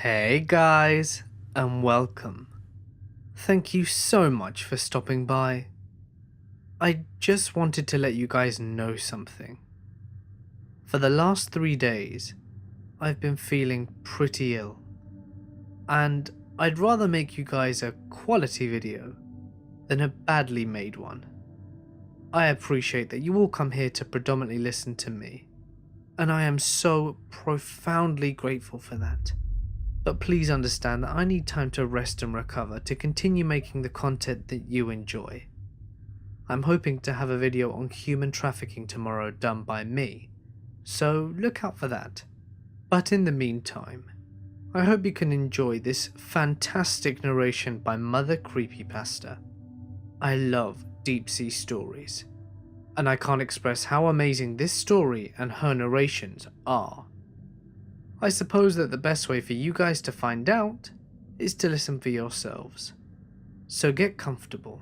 Hey guys, and welcome. Thank you so much for stopping by. I just wanted to let you guys know something. For the last 3 days, I've been feeling pretty ill, and I'd rather make you guys a quality video than a badly made one. I appreciate that you all come here to predominantly listen to me, and I am so profoundly grateful for that. But please understand that I need time to rest and recover to continue making the content that you enjoy. I'm hoping to have a video on human trafficking tomorrow done by me, so look out for that. But in the meantime, I hope you can enjoy this fantastic narration by Mother Creepypasta. I love deep sea stories, and I can't express how amazing this story and her narrations are. I suppose that the best way for you guys to find out is to listen for yourselves. So get comfortable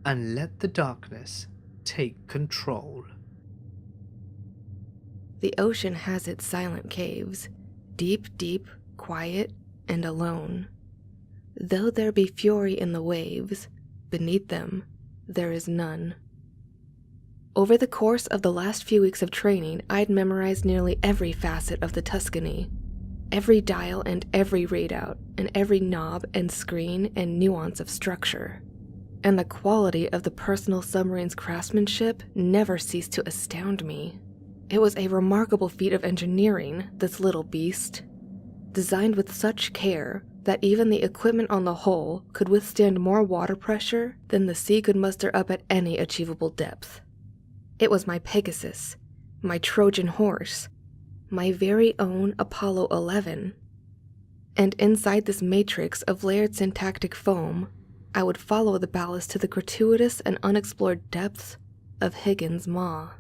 and let the darkness take control. The ocean has its silent caves, deep, deep, quiet, and alone. Though there be fury in the waves, beneath them there is none. Over the course of the last few weeks of training, I'd memorized nearly every facet of the Tuscany. Every dial and every readout, and every knob and screen and nuance of structure. And the quality of the personal submarine's craftsmanship never ceased to astound me. It was a remarkable feat of engineering, this little beast. Designed with such care that even the equipment on the hull could withstand more water pressure than the sea could muster up at any achievable depth. It was my Pegasus, my Trojan horse, my very own Apollo 11. And inside this matrix of layered syntactic foam, I would follow the ballast to the gratuitous and unexplored depths of Higgins' Maw.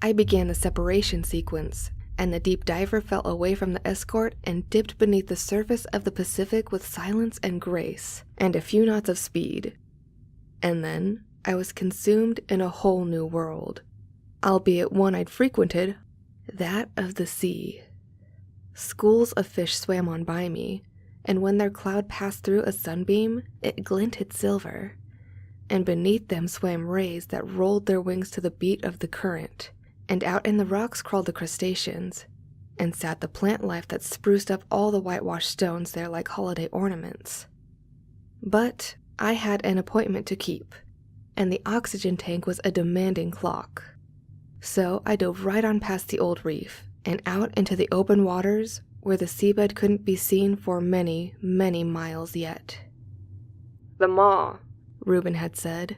I began the separation sequence, and the deep diver fell away from the escort and dipped beneath the surface of the Pacific with silence and grace, and a few knots of speed. And then I was consumed in a whole new world, albeit one I'd frequented, that of the sea. Schools of fish swam on by me, and when their cloud passed through a sunbeam, it glinted silver, and beneath them swam rays that rolled their wings to the beat of the current, and out in the rocks crawled the crustaceans, and sat the plant life that spruced up all the whitewashed stones there like holiday ornaments. But I had an appointment to keep, and the oxygen tank was a demanding clock. So I dove right on past the old reef, and out into the open waters where the seabed couldn't be seen for many, many miles yet. "The Maw," Reuben had said.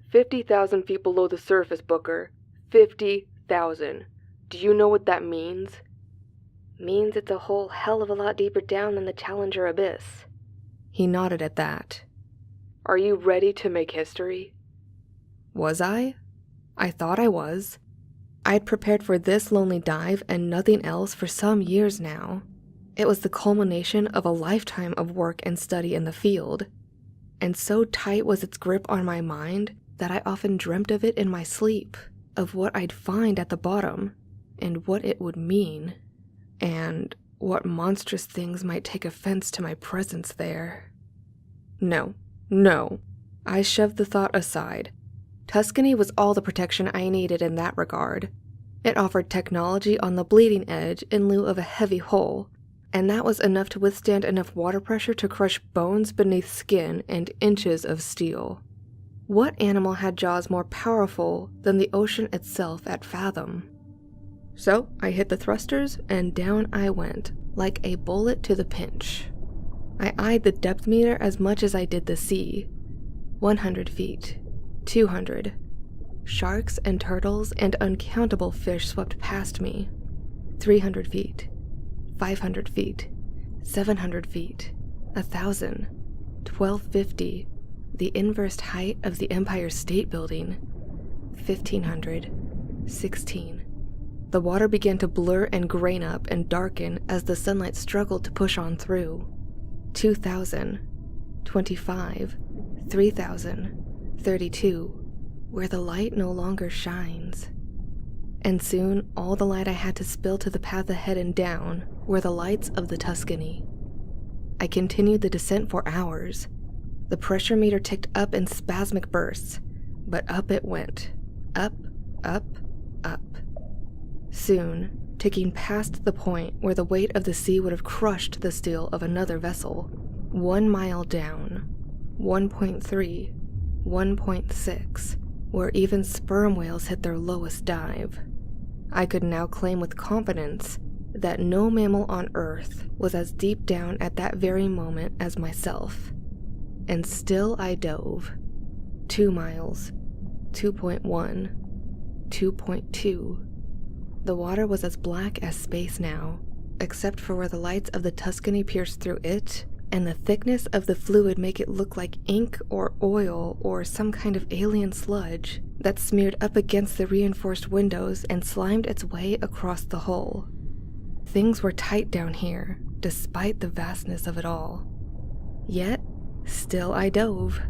50,000 feet below the surface, Booker. 50,000. Do you know what that means? Means it's a whole hell of a lot deeper down than the Challenger Abyss. He nodded at that. Are you ready to make history? Was I? I thought I was. I'd prepared for this lonely dive and nothing else for some years now. It was the culmination of a lifetime of work and study in the field, and so tight was its grip on my mind that I often dreamt of it in my sleep, of what I'd find at the bottom, and what it would mean, and what monstrous things might take offense to my presence there. No. I shoved the thought aside. Tuscany was all the protection I needed in that regard. It offered technology on the bleeding edge in lieu of a heavy hull, and that was enough to withstand enough water pressure to crush bones beneath skin and inches of steel. What animal had jaws more powerful than the ocean itself at fathom? So I hit the thrusters, and down I went, like a bullet to the pinch. I eyed the depth meter as much as I did the sea. 100 feet. 200. Sharks and turtles and uncountable fish swept past me. 300 feet. 500 feet. 700 feet. 1,000. 1,250. The inverse height of the Empire State Building. 1,500. 16. The water began to blur and grain up and darken as the sunlight struggled to push on through. 2,000. 25. 3,000. 32, where the light no longer shines. And soon all the light I had to spill to the path ahead and down were the lights of the Tuscany. I continued the descent for hours. The pressure meter ticked up in spasmic bursts, but up it went. Up, up, up. Soon, ticking past the point where the weight of the sea would have crushed the steel of another vessel. 1 mile down, 1.3, 1.6, where even sperm whales hit their lowest dive. I could now claim with confidence that no mammal on Earth was as deep down at that very moment as myself. And still I dove. 2 miles, 2.1, 2.2. The water was as black as space now, except for where the lights of the Tuscany pierced through it, and the thickness of the fluid make it look like ink or oil or some kind of alien sludge that smeared up against the reinforced windows and slimed its way across the hull. Things were tight down here, despite the vastness of it all. Yet, still I dove.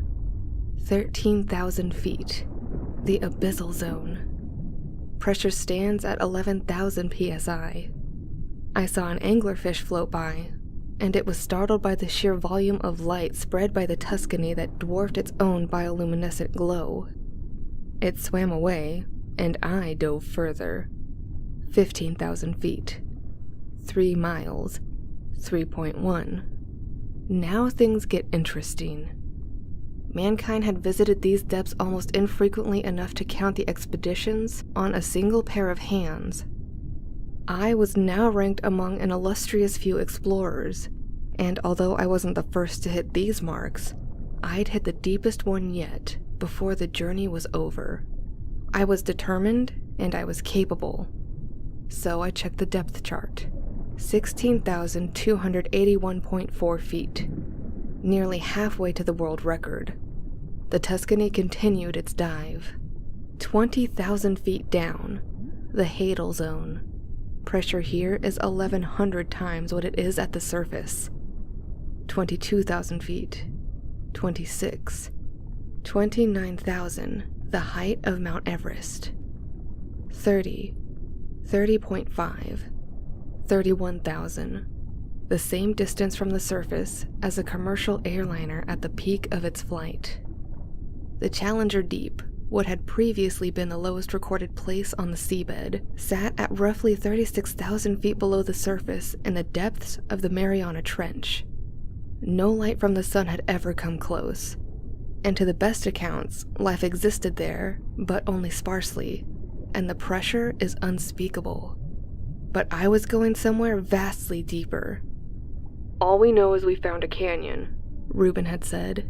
13,000 feet. The abyssal zone. Pressure stands at 11,000 psi. I saw an anglerfish float by, and it was startled by the sheer volume of light spread by the Tuscany that dwarfed its own bioluminescent glow. It swam away, and I dove further. 15,000 feet. 3 miles. 3.1. Now things get interesting. Mankind had visited these depths almost infrequently enough to count the expeditions on a single pair of hands. I was now ranked among an illustrious few explorers, and although I wasn't the first to hit these marks, I'd hit the deepest one yet before the journey was over. I was determined, and I was capable. So I checked the depth chart. 16,281.4 feet. Nearly halfway to the world record. The Tuscany continued its dive. 20,000 feet down. The Hadal Zone. Pressure here is 1,100 times what it is at the surface. 22,000 feet. 26. 29,000, the height of Mount Everest. 30. 30.5. 31,000. The same distance from the surface as a commercial airliner at the peak of its flight. The Challenger Deep, what had previously been the lowest recorded place on the seabed, sat at roughly 36,000 feet below the surface in the depths of the Mariana Trench. No light from the sun had ever come close, and to the best accounts, life existed there, but only sparsely, and the pressure is unspeakable. But I was going somewhere vastly deeper. "All we know is we found a canyon," Reuben had said.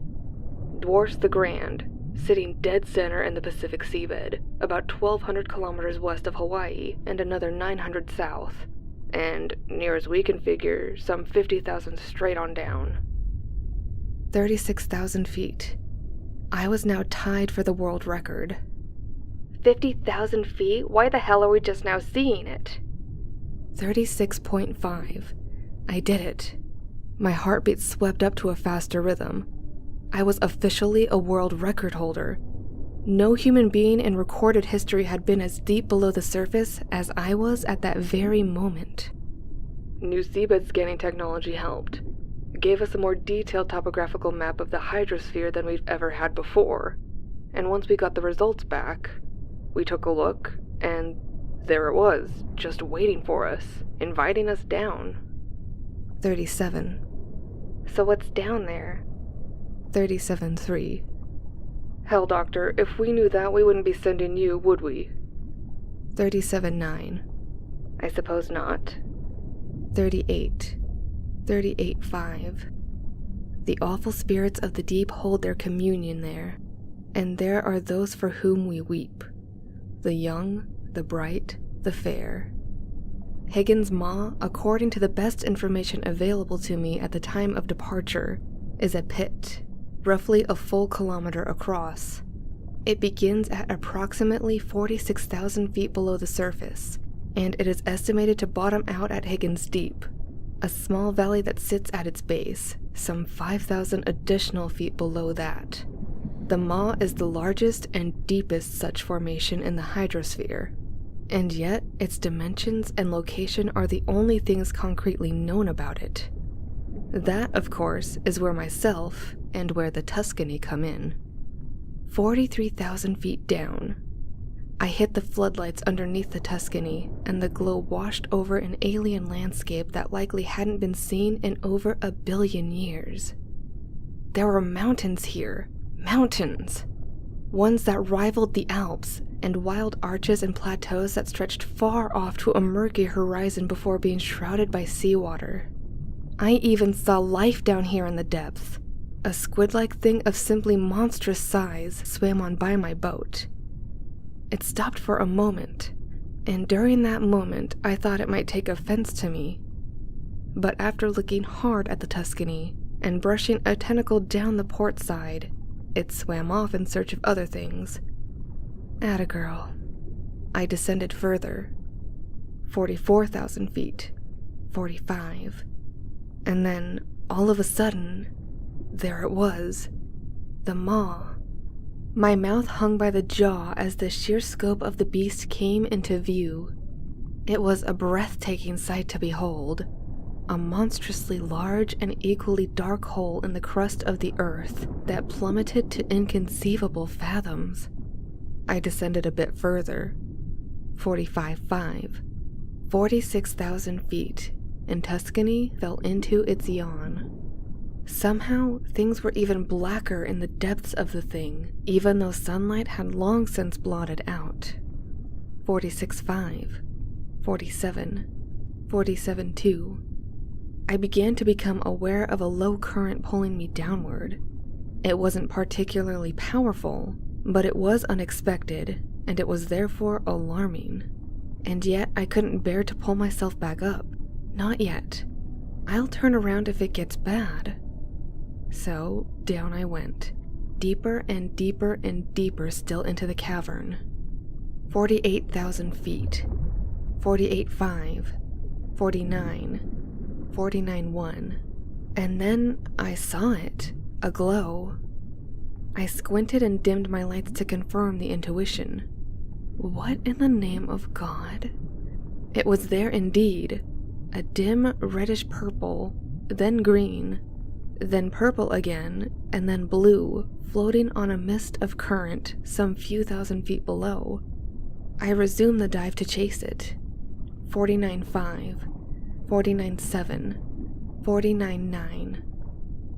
"Dwarfs the Grand, sitting dead center in the Pacific seabed, about 1,200 kilometers west of Hawaii and another 900 south, and, near as we can figure, some 50,000 straight on down." 36,000 feet. I was now tied for the world record. 50,000 feet? Why the hell are we just now seeing it? 36.5. I did it. My heartbeat swept up to a faster rhythm. I was officially a world record holder. No human being in recorded history had been as deep below the surface as I was at that very moment. New seabed scanning technology helped. It gave us a more detailed topographical map of the hydrosphere than we've ever had before. And once we got the results back, we took a look, and there it was, just waiting for us, inviting us down. 37. So what's down there? 37.3. Hell, Doctor, if we knew that, we wouldn't be sending you, would we? 37.9. I suppose not. 38. 38.5. The awful spirits of the deep hold their communion there, and there are those for whom we weep. The young, the bright, the fair. Higgins' Maw, according to the best information available to me at the time of departure, is a pit, roughly a full kilometer across. It begins at approximately 46,000 feet below the surface, and it is estimated to bottom out at Higgins Deep, a small valley that sits at its base, some 5,000 additional feet below that. The Maw is the largest and deepest such formation in the hydrosphere, and yet its dimensions and location are the only things concretely known about it. That, of course, is where myself and where the Tuscany come in. 43,000 feet down, I hit the floodlights underneath the Tuscany, and the glow washed over an alien landscape that likely hadn't been seen in over 1 billion years. There were mountains here, mountains! Ones that rivaled the Alps, and wild arches and plateaus that stretched far off to a murky horizon before being shrouded by seawater. I even saw life down here in the depths. A squid-like thing of simply monstrous size swam on by my boat. It stopped for a moment, and during that moment I thought it might take offense to me. But after looking hard at the Tuscany and brushing a tentacle down the port side, it swam off in search of other things. Atta girl. I descended further. 44,000 feet. 45. And then, all of a sudden, there it was. The maw. My mouth hung by the jaw as the sheer scope of the beast came into view. It was a breathtaking sight to behold. A monstrously large and equally dark hole in the crust of the earth that plummeted to inconceivable fathoms. I descended a bit further. 45.5. 46,000 feet, and Tuscany fell into its yawn. Somehow, things were even blacker in the depths of the thing, even though sunlight had long since blotted out. 46.5. 47. 47.2. I began to become aware of a low current pulling me downward. It wasn't particularly powerful, but it was unexpected, and it was therefore alarming. And yet I couldn't bear to pull myself back up. Not yet. I'll turn around if it gets bad. So down I went, deeper and deeper and deeper still into the cavern. 48,000 feet. 48.5. 49. 49.1. And then I saw it, a glow. I squinted and dimmed my lights to confirm the intuition. What in the name of God? It was there indeed, a dim reddish purple, then green, then purple again, and then blue, floating on a mist of current some few thousand feet below. I resumed the dive to chase it. 49.5. 49.7. 49.9.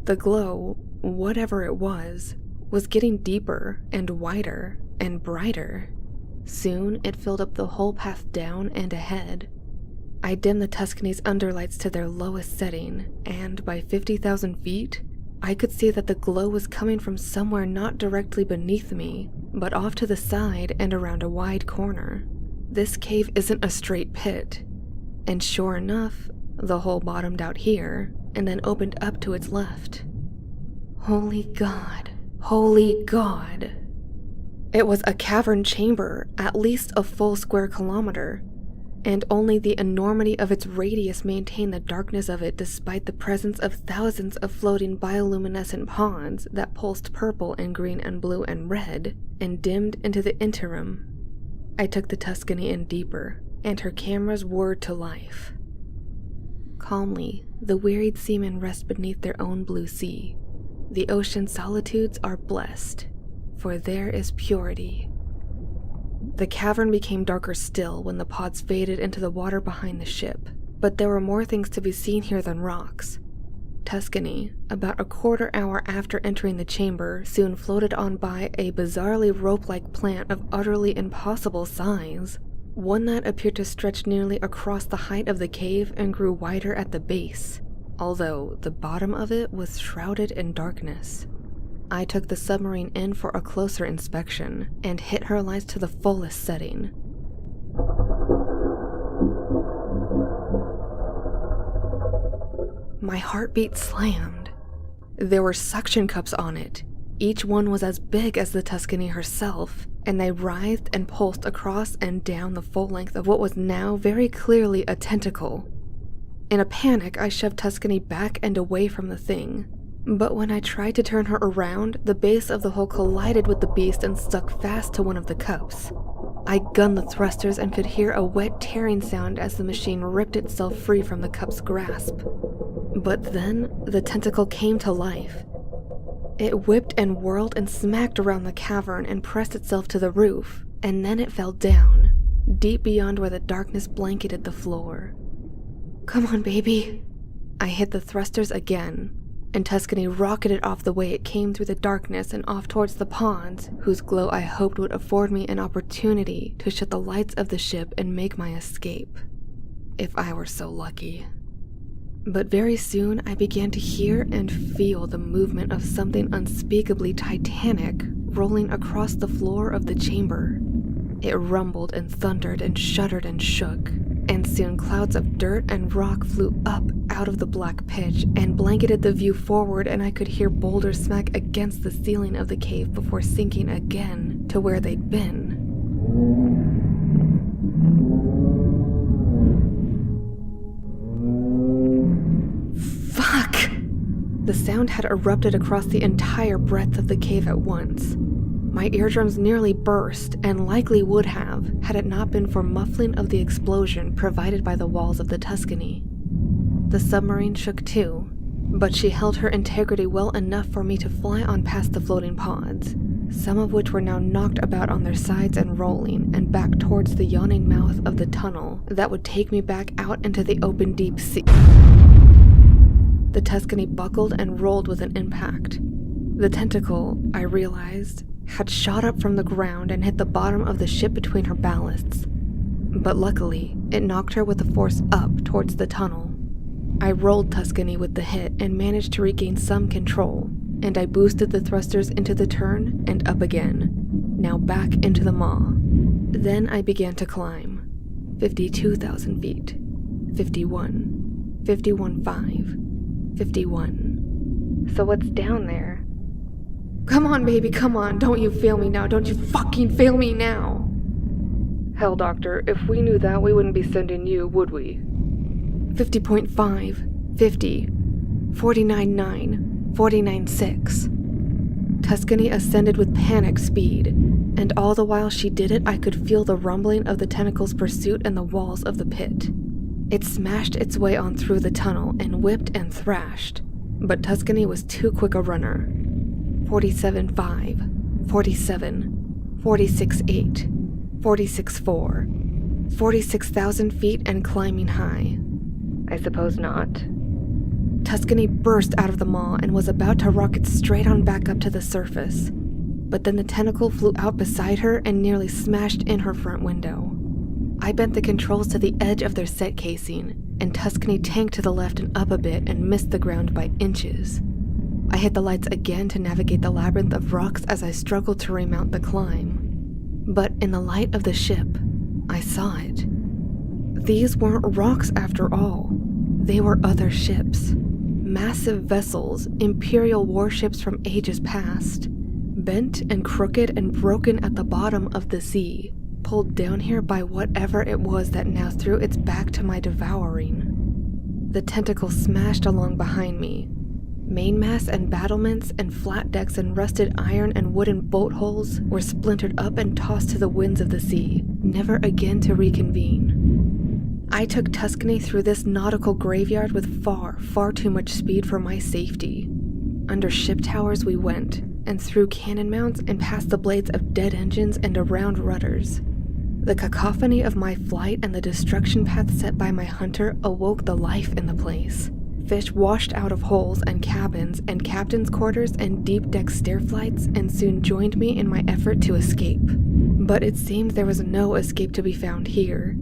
The glow, whatever it was getting deeper and wider and brighter. Soon it filled up the whole path down and ahead. I dimmed the Tuscany's underlights to their lowest setting, and by 50,000 feet, I could see that the glow was coming from somewhere not directly beneath me, but off to the side and around a wide corner. This cave isn't a straight pit, and sure enough, the hole bottomed out here, and then opened up to its left. Holy God, holy God. It was a cavern chamber, at least a full square kilometer, and only the enormity of its radius maintained the darkness of it despite the presence of thousands of floating bioluminescent pods that pulsed purple and green and blue and red, and dimmed into the interim. I took the Tuscany in deeper, and her cameras whirred to life. Calmly, the wearied seamen rest beneath their own blue sea. The ocean solitudes are blessed, for there is purity. The cavern became darker still when the pods faded into the water behind the ship, but there were more things to be seen here than rocks. Tuscany, about a quarter hour after entering the chamber, soon floated on by a bizarrely rope-like plant of utterly impossible size, one that appeared to stretch nearly across the height of the cave and grew wider at the base, although the bottom of it was shrouded in darkness. I took the submarine in for a closer inspection and hit her lights to the fullest setting. My heartbeat slammed. There were suction cups on it. Each one was as big as the Tuscany herself, and they writhed and pulsed across and down the full length of what was now very clearly a tentacle. In a panic, I shoved Tuscany back and away from the thing. But when I tried to turn her around, the base of the hull collided with the beast and stuck fast to one of the cups. I gunned the thrusters and could hear a wet tearing sound as the machine ripped itself free from the cup's grasp. But then the tentacle came to life. It whipped and whirled and smacked around the cavern and pressed itself to the roof, and then it fell down, deep beyond where the darkness blanketed the floor. "Come on, baby." I hit the thrusters again, and Tuscany rocketed off the way it came through the darkness and off towards the ponds, whose glow I hoped would afford me an opportunity to shut the lights of the ship and make my escape. If I were so lucky. But very soon I began to hear and feel the movement of something unspeakably titanic rolling across the floor of the chamber. It rumbled and thundered and shuddered and shook, and soon clouds of dirt and rock flew up out of the black pitch and blanketed the view forward, and I could hear boulders smack against the ceiling of the cave before sinking again to where they'd been. Fuck! The sound had erupted across the entire breadth of the cave at once. My eardrums nearly burst, and likely would have, had it not been for muffling of the explosion provided by the walls of the Tuscany. The submarine shook too, but she held her integrity well enough for me to fly on past the floating pods, some of which were now knocked about on their sides and rolling, and back towards the yawning mouth of the tunnel that would take me back out into the open deep sea. The Tuscany buckled and rolled with an impact. The tentacle, I realized, had shot up from the ground and hit the bottom of the ship between her ballasts. But luckily, it knocked her with a force up towards the tunnel. I rolled Tuscany with the hit and managed to regain some control, and I boosted the thrusters into the turn and up again, now back into the maw. Then I began to climb. 52,000 feet. 51. 51.5. 51. So what's down there? Come on, baby, come on. Don't you fail me now. Don't you fucking fail me now. Hell, Doctor, if we knew that, we wouldn't be sending you, would we? 50.5. 50. 49.9. 49.6. Tuscany ascended with panic speed, and all the while she did it, I could feel the rumbling of the tentacle's pursuit in the walls of the pit. It smashed its way on through the tunnel and whipped and thrashed, but Tuscany was too quick a runner. 47.5, 47, 46.8, 46.4, 46,000 feet and climbing high. I suppose not. Tuscany burst out of the maw and was about to rocket straight on back up to the surface, but then the tentacle flew out beside her and nearly smashed in her front window. I bent the controls to the edge of their set casing, and Tuscany tanked to the left and up a bit and missed the ground by inches. I hit the lights again to navigate the labyrinth of rocks as I struggled to remount the climb. But in the light of the ship, I saw it. These weren't rocks after all. They were other ships. Massive vessels, Imperial warships from ages past, bent and crooked and broken at the bottom of the sea, pulled down here by whatever it was that now threw its back to my devouring. The tentacle smashed along behind me. Mainmasts and battlements and flat decks and rusted iron and wooden boat hulls were splintered up and tossed to the winds of the sea, never again to reconvene. I took Tuscany through this nautical graveyard with far, far too much speed for my safety. Under ship towers we went, and through cannon mounts and past the blades of dead engines and around rudders. The cacophony of my flight and the destruction path set by my hunter awoke the life in the place. Fish washed out of holes and cabins and captain's quarters and deep deck stair flights and soon joined me in my effort to escape. But it seemed there was no escape to be found here.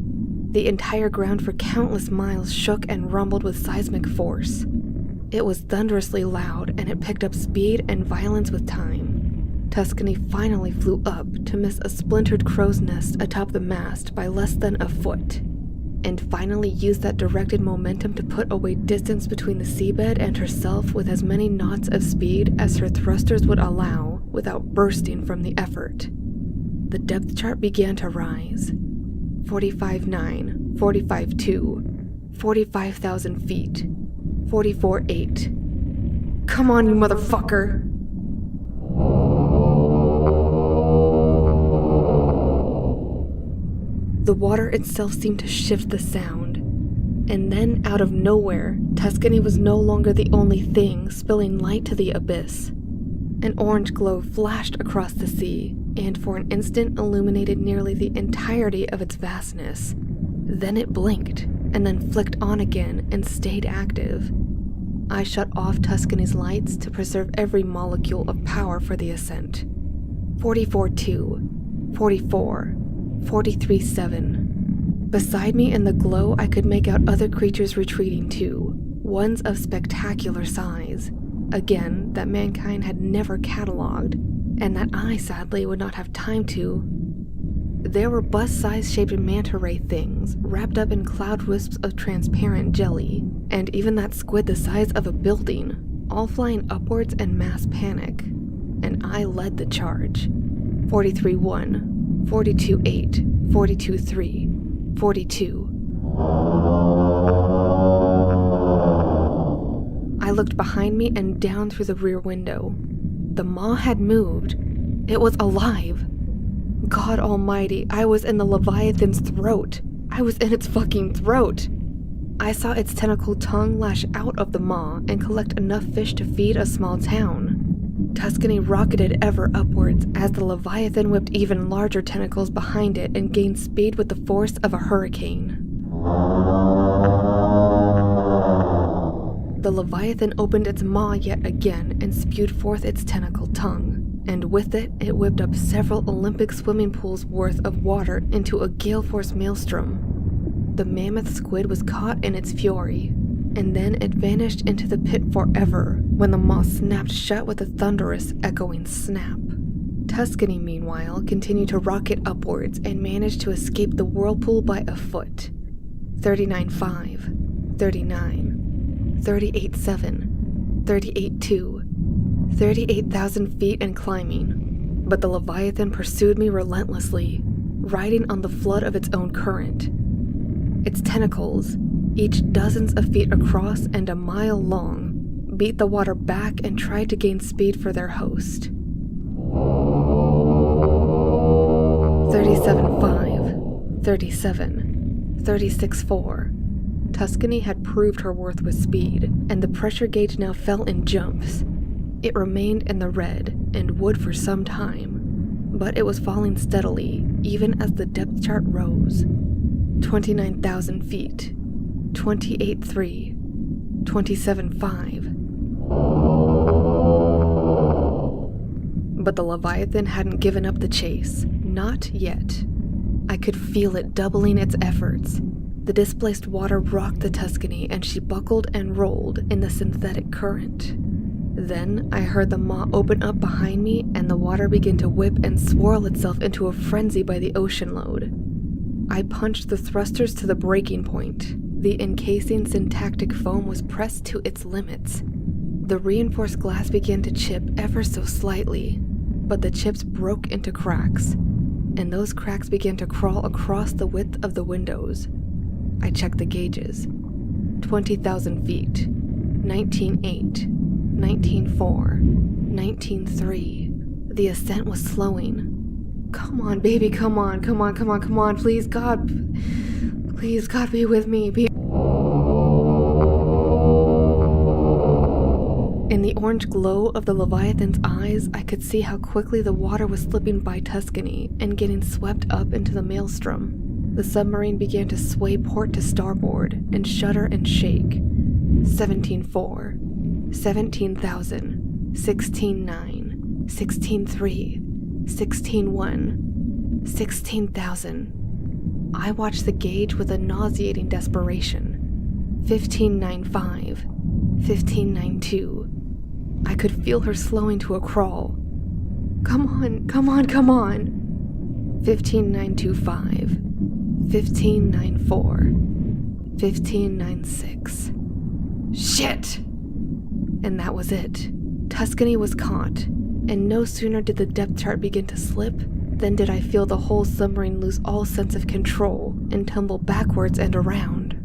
The entire ground for countless miles shook and rumbled with seismic force. It was thunderously loud, and it picked up speed and violence with time. Tuscany finally flew up to miss a splintered crow's nest atop the mast by less than a foot, and finally used that directed momentum to put away distance between the seabed and herself with as many knots of speed as her thrusters would allow without bursting from the effort. The depth chart began to rise. 45.9, 45.2, 45,000 feet, 44.8. Come on, you motherfucker! The water itself seemed to shift the sound. And then, out of nowhere, Tuscany was no longer the only thing spilling light to the abyss. An orange glow flashed across the sea, and for an instant illuminated nearly the entirety of its vastness. Then it blinked, and then flicked on again and stayed active. I shut off Tuscany's lights to preserve every molecule of power for the ascent. 44-2, 44, 43-7. Beside me in the glow, I could make out other creatures retreating too, ones of spectacular size. Again, that mankind had never catalogued, and that I, sadly, would not have time to. There were bus-sized shaped manta ray things, wrapped up in cloud wisps of transparent jelly, and even that squid the size of a building, all flying upwards in mass panic. And I led the charge. 43-1, 42-8, 42-3. 42. I looked behind me and down through the rear window. The maw had moved. It was alive. God almighty, I was in the Leviathan's throat. I was in its fucking throat. I saw its tentacled tongue lash out of the maw and collect enough fish to feed a small town. Tuscany rocketed ever upwards as the Leviathan whipped even larger tentacles behind it and gained speed with the force of a hurricane. The Leviathan opened its maw yet again and spewed forth its tentacled tongue, and with it, it whipped up several Olympic swimming pools worth of water into a gale-force maelstrom. The mammoth squid was caught in its fury, and then it vanished into the pit forever when the maw snapped shut with a thunderous, echoing snap. Tuscany, meanwhile, continued to rocket upwards and managed to escape the whirlpool by a foot. 39-5, 39, 38-7, 38-2, 38,000 feet and climbing. But the Leviathan pursued me relentlessly, riding on the flood of its own current. Its tentacles, each dozens of feet across and a mile long, beat the water back and tried to gain speed for their host. 37-5, 37, 36-4. Tuscany had proved her worth with speed, and the pressure gauge now fell in jumps. It remained in the red, and would for some time, but it was falling steadily, even as the depth chart rose. 29,000 feet, 28-3, 27-5. But the Leviathan hadn't given up the chase, not yet. I could feel it doubling its efforts. The displaced water rocked the Tuscany, and she buckled and rolled in the synthetic current. Then I heard the maw open up behind me, and the water begin to whip and swirl itself into a frenzy by the ocean load. I punched the thrusters to the breaking point. The encasing syntactic foam was pressed to its limits. The reinforced glass began to chip ever so slightly, but the chips broke into cracks, and those cracks began to crawl across the width of the windows. I checked the gauges. 20,000 feet, 19.8, 19.4, 19.3. The ascent was slowing. Come on, baby, come on, please, God, be with me, In the orange glow of the Leviathan's eyes, I could see how quickly the water was slipping by Tuscany and getting swept up into the maelstrom. The submarine began to sway port to starboard and shudder and shake. 17.4, 17,000, 16.9, 16.3, 16.1, 16,000. I watched the gauge with a nauseating desperation. 15.95, 15.92. I could feel her slowing to a crawl. Come on. 15.925, 15.94, 15.96. Shit! And that was it. Tuscany was caught, and no sooner did the depth chart begin to slip than did I feel the whole submarine lose all sense of control and tumble backwards and around.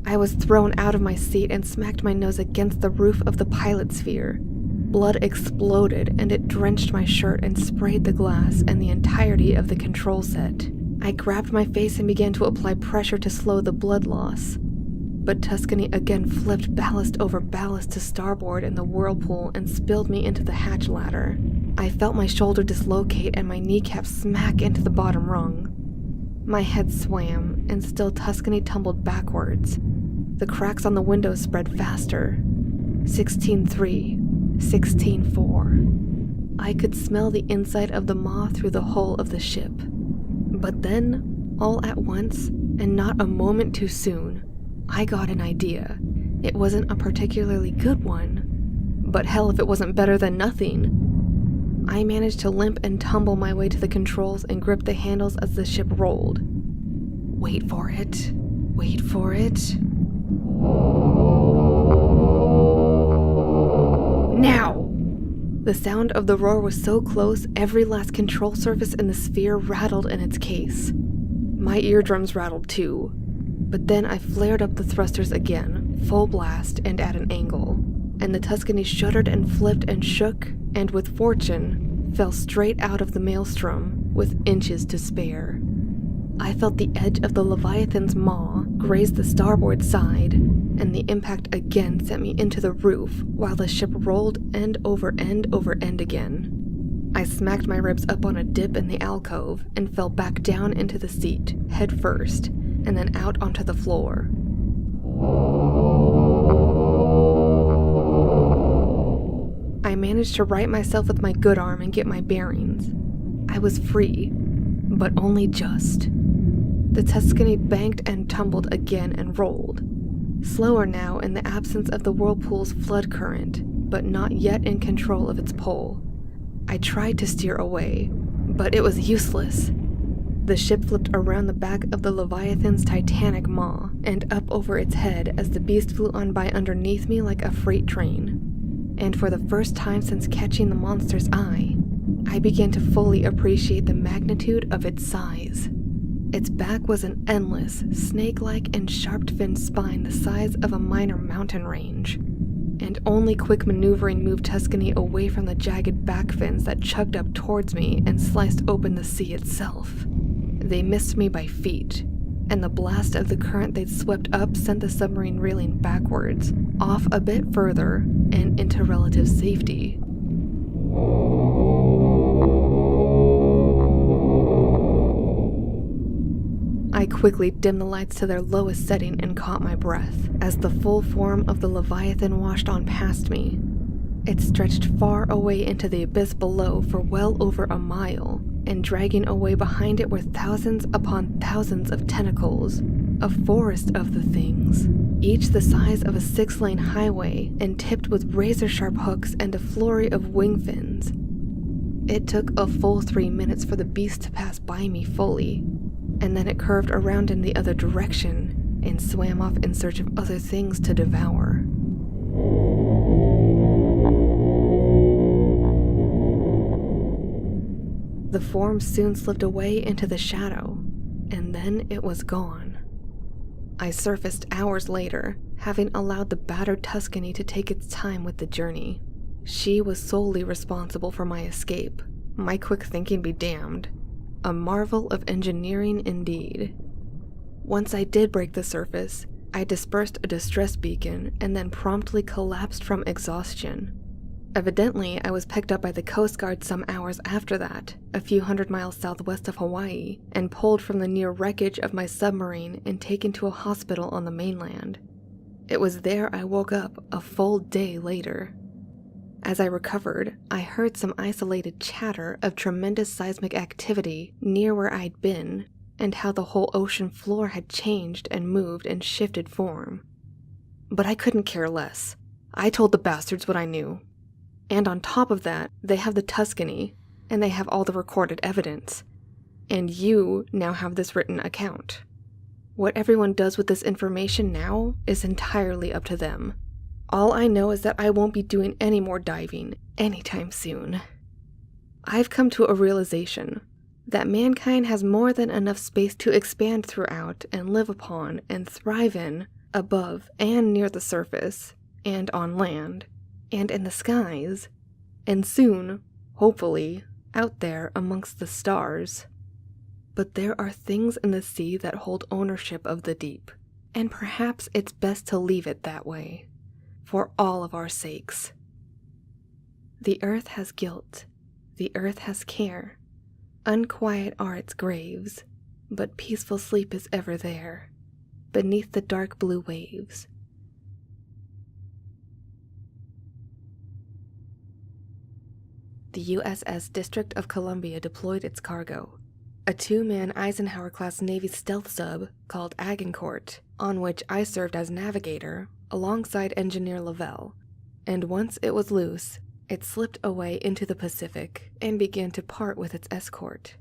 I was thrown out of my seat and smacked my nose against the roof of the pilot sphere. Blood exploded, and it drenched my shirt and sprayed the glass and the entirety of the control set. I grabbed my face and began to apply pressure to slow the blood loss. but Tuscany again flipped ballast over ballast to starboard in the whirlpool and spilled me into the hatch ladder. I felt my shoulder dislocate and my kneecap smack into the bottom rung. My head swam, and still Tuscany tumbled backwards. The cracks on the windows spread faster. 16-3, 16-4. I could smell the inside of the maw through the hull of the ship. But then, all at once, and not a moment too soon, I got an idea. It wasn't a particularly good one, but hell if it wasn't better than nothing. I managed to limp and tumble my way to the controls and grip the handles as the ship rolled. Wait for it. Wait for it. Now! The sound of the roar was so close, every last control surface in the sphere rattled in its case. My eardrums rattled too. But then I flared up the thrusters again, full blast and at an angle, and the Tuscany shuddered and flipped and shook, and with fortune, fell straight out of the maelstrom with inches to spare. I felt the edge of the Leviathan's maw graze the starboard side, and the impact again sent me into the roof while the ship rolled end over end over end again. I smacked my ribs up on a dip in the alcove and fell back down into the seat, head first, and then out onto the floor. I managed to right myself with my good arm and get my bearings. I was free, but only just. The Tuscany banked and tumbled again and rolled. Slower now in the absence of the whirlpool's flood current, but not yet in control of its pull. I tried to steer away, but it was useless. The ship flipped around the back of the Leviathan's titanic maw and up over its head as the beast flew on by underneath me like a freight train. And for the first time since catching the monster's eye, I began to fully appreciate the magnitude of its size. Its back was an endless, snake-like and sharp-finned spine the size of a minor mountain range, and only quick maneuvering moved Tuscany away from the jagged back fins that chugged up towards me and sliced open the sea itself. They missed me by feet, and the blast of the current they'd swept up sent the submarine reeling backwards, off a bit further, and into relative safety. I quickly dimmed the lights to their lowest setting and caught my breath as the full form of the Leviathan washed on past me. It stretched far away into the abyss below for well over a mile, and dragging away behind it were thousands upon thousands of tentacles, a forest of the things, each the size of a 6-lane highway and tipped with razor-sharp hooks and a flurry of wing fins. It took a full 3 minutes for the beast to pass by me fully, and then it curved around in the other direction and swam off in search of other things to devour. The form soon slipped away into the shadow, and then it was gone. I surfaced hours later, having allowed the battered Tuscany to take its time with the journey. She was solely responsible for my escape. My quick thinking be damned. A marvel of engineering indeed. Once I did break the surface, I dispersed a distress beacon and then promptly collapsed from exhaustion. Evidently, I was picked up by the Coast Guard some hours after that, a few hundred miles southwest of Hawaii, and pulled from the near wreckage of my submarine and taken to a hospital on the mainland. It was there I woke up a full day later. As I recovered, I heard some isolated chatter of tremendous seismic activity near where I'd been, and how the whole ocean floor had changed and moved and shifted form. But I couldn't care less. I told the bastards what I knew. And on top of that, they have the Tuscany, and they have all the recorded evidence. And you now have this written account. What everyone does with this information now is entirely up to them. All I know is that I won't be doing any more diving anytime soon. I've come to a realization that mankind has more than enough space to expand throughout and live upon and thrive in, above and near the surface, and on land, and in the skies, and soon, hopefully, out there amongst the stars. But there are things in the sea that hold ownership of the deep, And perhaps it's best to leave it that way, for all of our sakes. The earth has guilt, the earth has care. Unquiet are its graves, but peaceful sleep is ever there, beneath the dark blue waves. The USS District of Columbia deployed its cargo, a 2-man Eisenhower-class Navy stealth sub called Agincourt, on which I served as navigator alongside Engineer Lavelle, and once it was loose, it slipped away into the Pacific and began to part with its escort.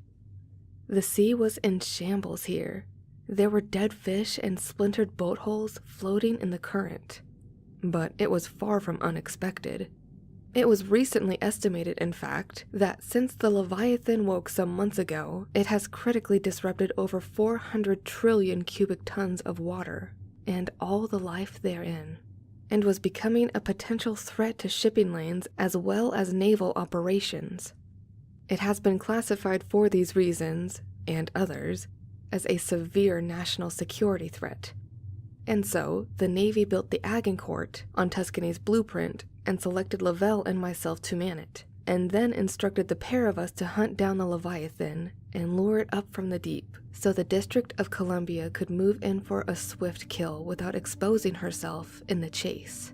The sea was in shambles here. There were dead fish and splintered boat holes floating in the current. But it was far from unexpected. It was recently estimated, in fact, that since the Leviathan woke some months ago, it has critically disrupted over 400 trillion cubic tons of water, and all the life therein, and was becoming a potential threat to shipping lanes as well as naval operations. It has been classified for these reasons, and others, as a severe national security threat. And so, the Navy built the Agincourt on Tuscany's blueprint and selected Lavelle and myself to man it, and then instructed the pair of us to hunt down the Leviathan and lure it up from the deep, so the District of Columbia could move in for a swift kill without exposing herself in the chase.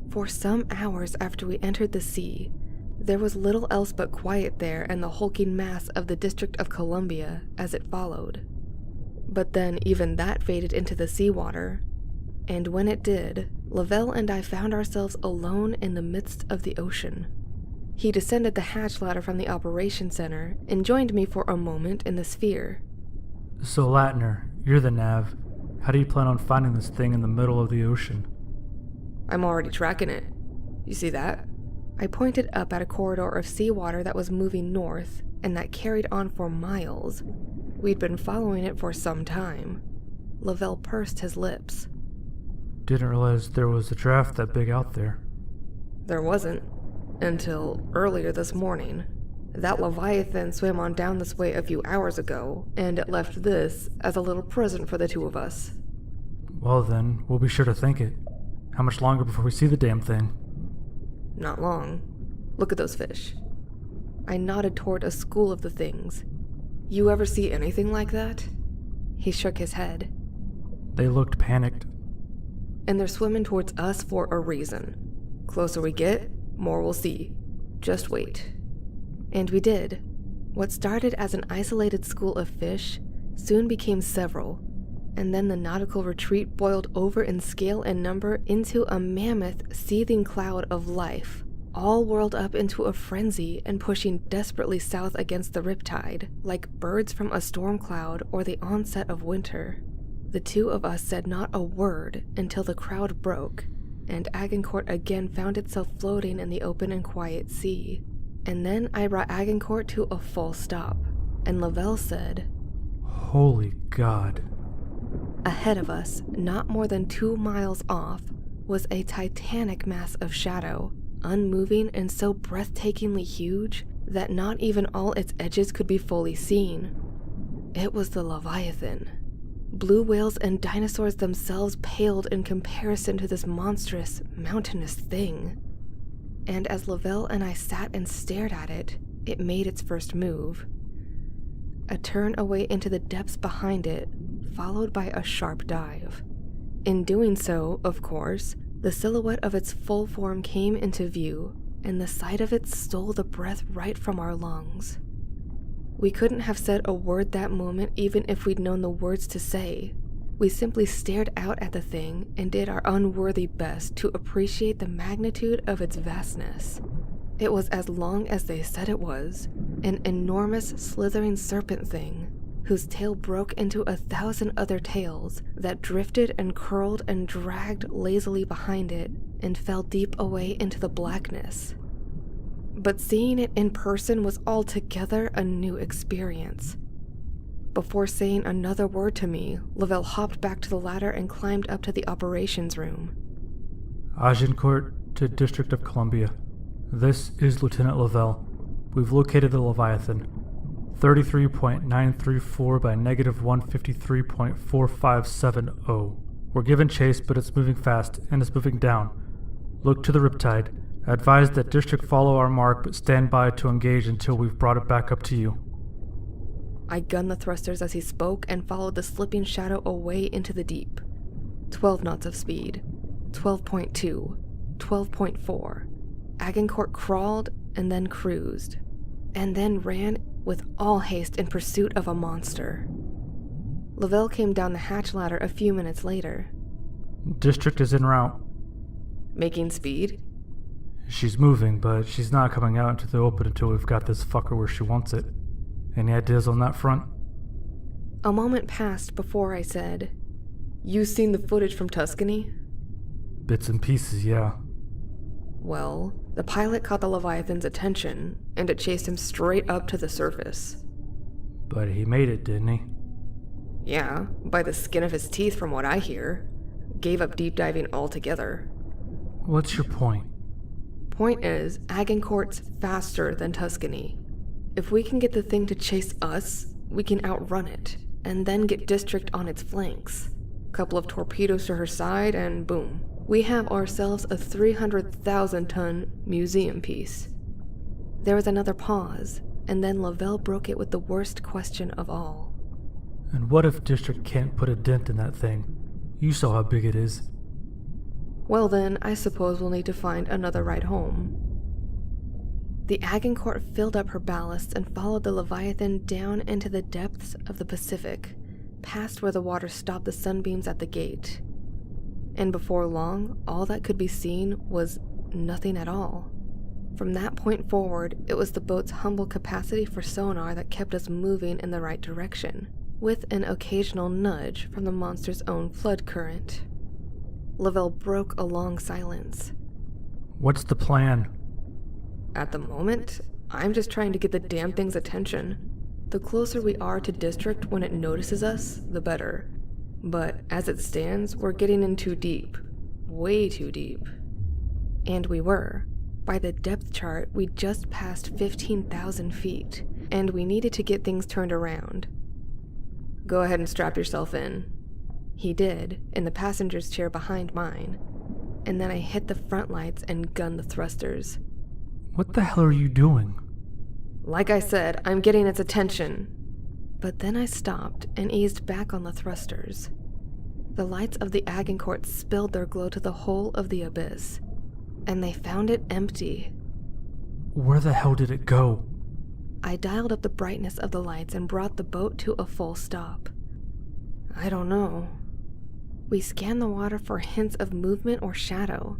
For some hours after we entered the sea, there was little else but quiet there and the hulking mass of the District of Columbia as it followed. But then even that faded into the seawater, and when it did, Lavelle and I found ourselves alone in the midst of the ocean. He descended the hatch ladder from the operations center and joined me for a moment in the sphere. So Latner, you're the nav. How do you plan on finding this thing in the middle of the ocean? I'm already tracking it. You see that? I pointed up at a corridor of seawater that was moving north and that carried on for miles. We'd been following it for some time. Lavelle pursed his lips. Didn't realize there was a draft that big out there. There wasn't, until earlier this morning. That Leviathan swam on down this way a few hours ago, and it left this as a little present for the two of us. Well then, we'll be sure to thank it. How much longer before we see the damn thing? Not long. Look at those fish. I nodded toward a school of the things. You ever see anything like that? He shook his head. They looked panicked. And they're swimming towards us for a reason. Closer we get, more we'll see. Just wait. And we did. What started as an isolated school of fish soon became several, and then the nautical retreat boiled over in scale and number into a mammoth, seething cloud of life, all whirled up into a frenzy and pushing desperately south against the riptide, like birds from a storm cloud or the onset of winter. The two of us said not a word until the crowd broke, and Agincourt again found itself floating in the open and quiet sea. And then I brought Agincourt to a full stop, and Lavelle said, Holy God. Ahead of us, not more than 2 miles off, was a titanic mass of shadow, unmoving and so breathtakingly huge that not even all its edges could be fully seen. It was the Leviathan. Blue whales and dinosaurs themselves paled in comparison to this monstrous, mountainous thing. And as Lavelle and I sat and stared at it, it made its first move. A turn away into the depths behind it, followed by a sharp dive. In doing so, of course, the silhouette of its full form came into view, and the sight of it stole the breath right from our lungs. We couldn't have said a word that moment even if we'd known the words to say. We simply stared out at the thing and did our unworthy best to appreciate the magnitude of its vastness. It was as long as they said it was, an enormous slithering serpent thing, whose tail broke into 1,000 other tails that drifted and curled and dragged lazily behind it and fell deep away into the blackness. But seeing it in person was altogether a new experience. Before saying another word to me, Lavelle hopped back to the ladder and climbed up to the operations room. Agincourt to District of Columbia. This is Lieutenant Lavelle. We've located the Leviathan. 33.934 by negative 153.4570. We're given chase, but it's moving fast, and it's moving down. Look to the riptide. Advise that District follow our mark, but stand by to engage until we've brought it back up to you. I gunned the thrusters as he spoke and followed the slipping shadow away into the deep. 12 knots of speed. 12.2. 12.4. Agincourt crawled and then cruised, and then ran with all haste in pursuit of a monster. Lavelle came down the hatch ladder a few minutes later. District is en route. Making speed? She's moving, but she's not coming out into the open until we've got this fucker where she wants it. Any ideas on that front? A moment passed before I said, "You seen the footage from Tuscany?" Bits and pieces, yeah. Well, the pilot caught the Leviathan's attention, and it chased him straight up to the surface. But he made it, didn't he? Yeah, by the skin of his teeth from what I hear. Gave up deep diving altogether. What's your point? Point is, Agincourt's faster than Tuscany. If we can get the thing to chase us, we can outrun it, and then get District on its flanks. Couple of torpedoes to her side, and boom. We have ourselves a 300,000-ton museum piece. There was another pause, and then Lavelle broke it with the worst question of all. And what if District can't put a dent in that thing? You saw how big it is. Well then, I suppose we'll need to find another ride home. The Agincourt filled up her ballast and followed the Leviathan down into the depths of the Pacific, past where the water stopped the sunbeams at the gate. And before long, all that could be seen was nothing at all. From that point forward, it was the boat's humble capacity for sonar that kept us moving in the right direction, with an occasional nudge from the monster's own flood current. Lavelle broke a long silence. What's the plan? At the moment, I'm just trying to get the damn thing's attention. The closer we are to District when it notices us, the better. But as it stands, we're getting in too deep. Way too deep. And we were. By the depth chart, we just passed 15,000 feet, and we needed to get things turned around. Go ahead and strap yourself in. He did, in the passenger's chair behind mine. And then I hit the front lights and gunned the thrusters. What the hell are you doing? Like I said, I'm getting its attention. But then I stopped and eased back on the thrusters. The lights of the Agincourt spilled their glow to the whole of the abyss, and they found it empty. Where the hell did it go? I dialed up the brightness of the lights and brought the boat to a full stop. I don't know. We scanned the water for hints of movement or shadow,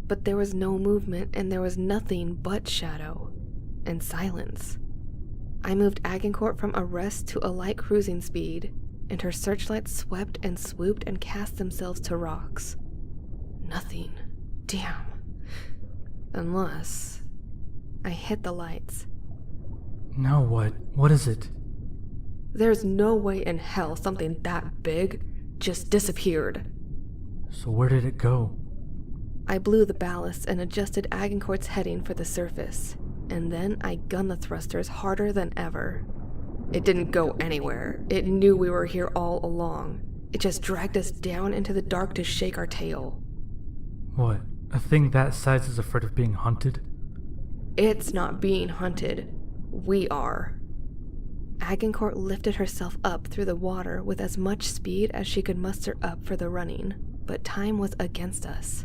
but there was no movement and there was nothing but shadow and silence. I moved Agincourt from a rest to a light cruising speed, and her searchlights swept and swooped and cast themselves to rocks. Nothing. Damn. Unless... I hit the lights. Now what? What is it? There's no way in hell something that big just disappeared. So where did it go? I blew the ballast and adjusted Agincourt's heading for the surface, and then I gunned the thrusters harder than ever. It didn't go anywhere. It knew we were here all along. It just dragged us down into the dark to shake our tail. What? A thing that size is afraid of being hunted? It's not being hunted. We are. Agincourt lifted herself up through the water with as much speed as she could muster up for the running, but time was against us.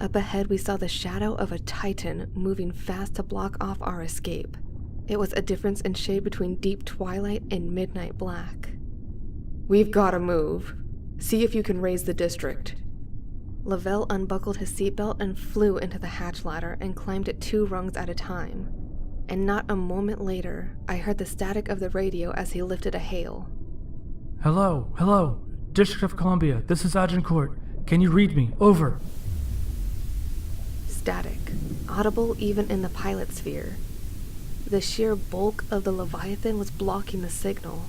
Up ahead we saw the shadow of a titan moving fast to block off our escape. It was a difference in shade between deep twilight and midnight black. We've gotta move. See if you can raise the District. Lavelle unbuckled his seatbelt and flew into the hatch ladder and climbed it 2 rungs at a time. And not a moment later, I heard the static of the radio as he lifted a hail. Hello, hello. District of Columbia, this is Agincourt. Can you read me? Over. Static, audible even in the pilot sphere. The sheer bulk of the Leviathan was blocking the signal.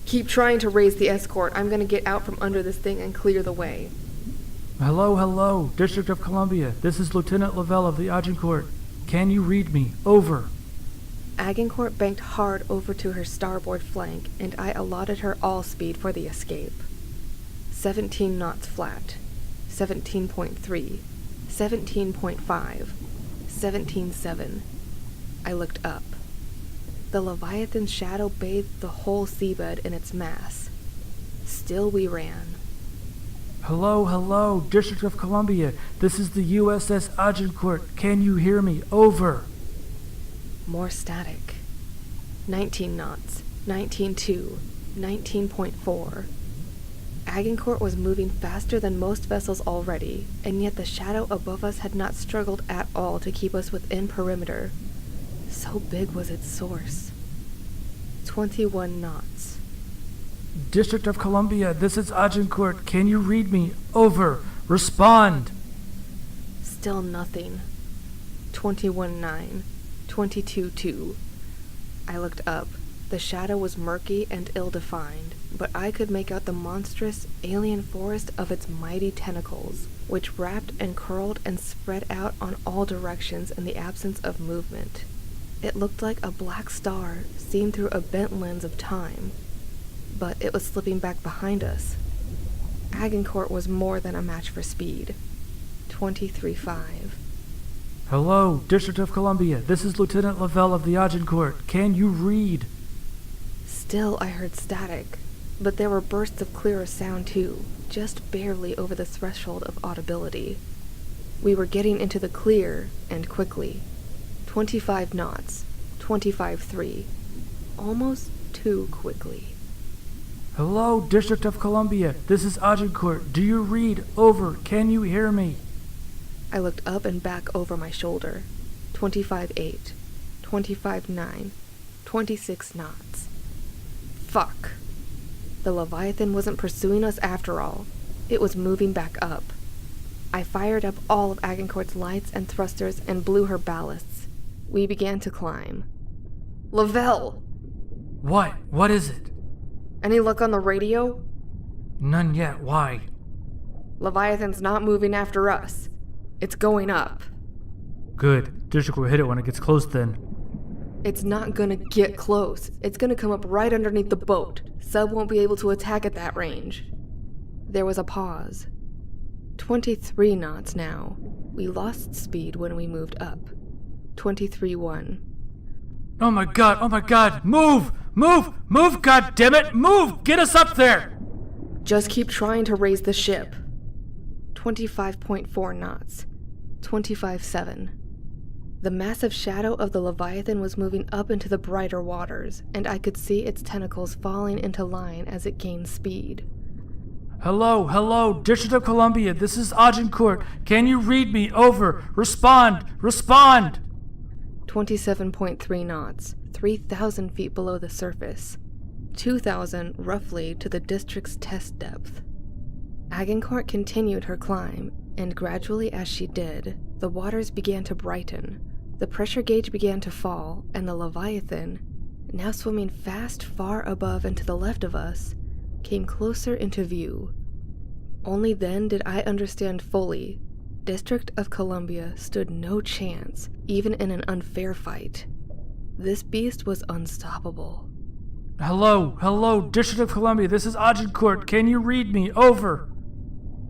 Keep trying to raise the escort. I'm gonna get out from under this thing and clear the way. Hello, hello. District of Columbia, this is Lieutenant Lavelle of the Agincourt. Can you read me? Over. Agincourt banked hard over to her starboard flank, and I allotted her all speed for the escape. 17 knots flat, 17.3, 17.5, 17.7. I looked up. The Leviathan's shadow bathed the whole seabed in its mass. Still we ran. Hello, District of Columbia. This is the USS Agincourt. Can you hear me? Over. More static. 19 knots, 19.2, 19.4. Agincourt was moving faster than most vessels already, and yet the shadow above us had not struggled at all to keep us within perimeter. So big was its source. 21 knots. District of Columbia, this is Agincourt. Can you read me? Over. Respond. Still nothing. 21.9, 22.2. I looked up. The shadow was murky and ill-defined, but I could make out the monstrous, alien forest of its mighty tentacles, which wrapped and curled and spread out on all directions in the absence of movement. It looked like a black star seen through a bent lens of time, but it was slipping back behind us. Agincourt was more than a match for speed. 23.5. Hello, District of Columbia. This is Lieutenant Lavelle of the Agincourt. Can you read? Still I heard static, but there were bursts of clearer sound too, just barely over the threshold of audibility. We were getting into the clear, and quickly. 25 knots, 25.3. Almost too quickly. Hello, District of Columbia. This is Agincourt. Do you read? Over. Can you hear me? I looked up and back over my shoulder. 25.8, 25.9, 26 knots. Fuck. The Leviathan wasn't pursuing us after all. It was moving back up. I fired up all of Agincourt's lights and thrusters and blew her ballasts. We began to climb. Lavelle! What? What is it? Any luck on the radio? None yet. Why? Leviathan's not moving after us. It's going up. Good. District will hit it when it gets close then. It's not gonna get close. It's gonna come up right underneath the boat. Sub won't be able to attack at that range. There was a pause. 23 knots now. We lost speed when we moved up. 23.1. Oh my god! Move! Move, god damn it! Move! Get us up there! Just keep trying to raise the ship. 25.4 knots. 25.7. The massive shadow of the Leviathan was moving up into the brighter waters, and I could see its tentacles falling into line as it gained speed. Hello, District of Columbia, this is Agincourt. Can you read me? Over. Respond. 27.3 knots, 3,000 feet below the surface. 2,000, roughly, to the district's test depth. Agincourt continued her climb, and gradually as she did, the waters began to brighten. The pressure gauge began to fall, and the Leviathan, now swimming fast far above and to the left of us, came closer into view. Only then did I understand fully. District of Columbia stood no chance, even in an unfair fight. This beast was unstoppable. Hello, District of Columbia, this is Agincourt. Can you read me? Over.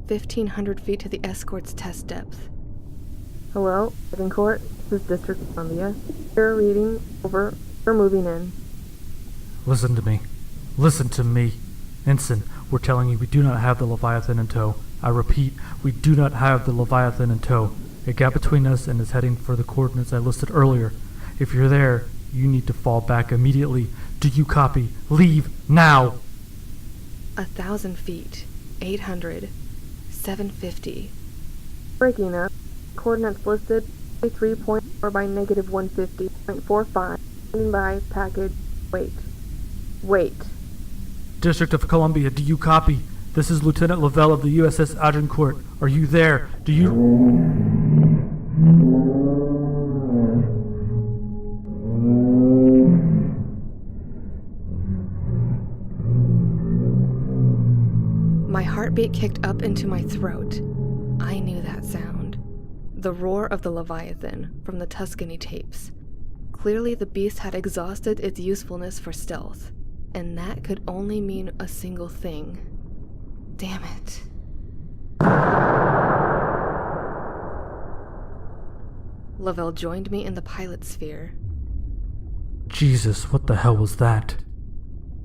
1,500 feet to the escort's test depth. Hello, Agincourt, this is District of Columbia. You're reading, over, we're moving in. Listen to me. Ensign, we're telling you we do not have the Leviathan in tow. I repeat, we do not have the Leviathan in tow. It got between us and is heading for the coordinates I listed earlier. If you're there, you need to fall back immediately. Do you copy? Leave now! 1,000 feet, 800, 750. Breaking up. Coordinates listed 3.4 by negative 150.45. Standing by package. Wait. District of Columbia, do you copy? This is Lieutenant Lavelle of the USS Agincourt. Are you there? Do you... My heartbeat kicked up into my throat. I knew that sound. The roar of the Leviathan from the Tuscany tapes. Clearly, the beast had exhausted its usefulness for stealth, and that could only mean a single thing. Damn it. Lavelle joined me in the pilot sphere. Jesus, what the hell was that?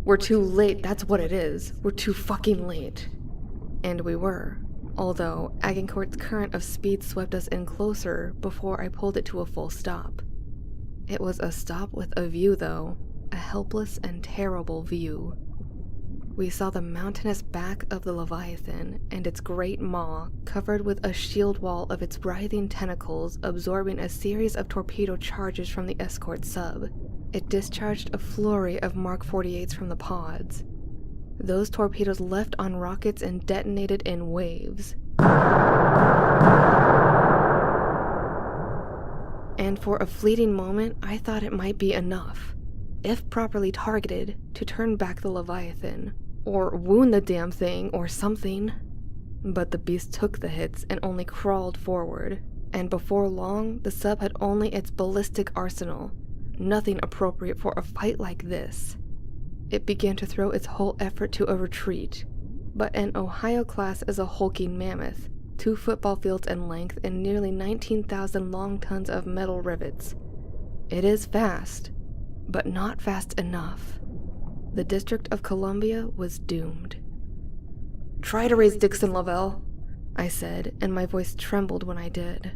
We're too late, that's what it is. We're too fucking late. And we were. Although Agincourt's current of speed swept us in closer before I pulled it to a full stop. It was a stop with a view, though. A helpless and terrible view. We saw the mountainous back of the Leviathan and its great maw covered with a shield wall of its writhing tentacles absorbing a series of torpedo charges from the escort sub. It discharged a flurry of Mark 48s from the pods. Those torpedoes left on rockets and detonated in waves. And for a fleeting moment, I thought it might be enough, if properly targeted, to turn back the Leviathan, or wound the damn thing, or something. But the beast took the hits and only crawled forward, and before long, the sub had only its ballistic arsenal, nothing appropriate for a fight like this. It began to throw its whole effort to a retreat, but an Ohio class is a hulking mammoth, 2 football fields in length and nearly 19,000 long tons of metal rivets. It is fast, but not fast enough. The District of Columbia was doomed. "Try to raise Dixon, Lavelle," I said, and my voice trembled when I did.